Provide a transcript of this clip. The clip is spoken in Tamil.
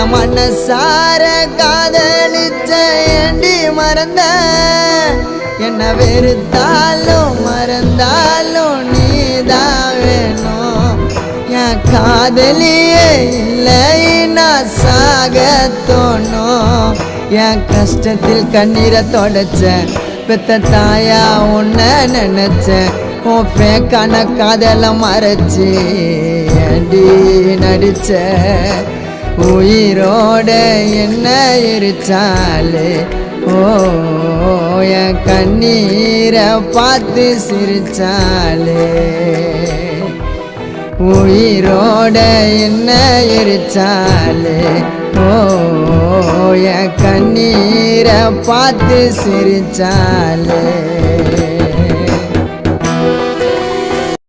மனசார காதலிச்ச ஏண்டி மறந்த என்ன வெறுத்தாலும் மறந்தாலும் நீதான் வேணும் என் காதலியே இல்லை நான் சாக தோணும் என் கஷ்டத்தில் கண்ணீரை தொடச்சேன் பெத்த தாயா உன்னை நினைச்சேன் உன் பேக்கான காதல மறைச்சி ஏண்டி நடிச்ச உயிரோட என்ன எரிச்சாலே ஓ என் கண்ணீரை பார்த்து சிரிச்சாலே உயிரோட என்ன எரிச்சாலே ஓ என் கண்ணீரை பார்த்து சிரிச்சாலே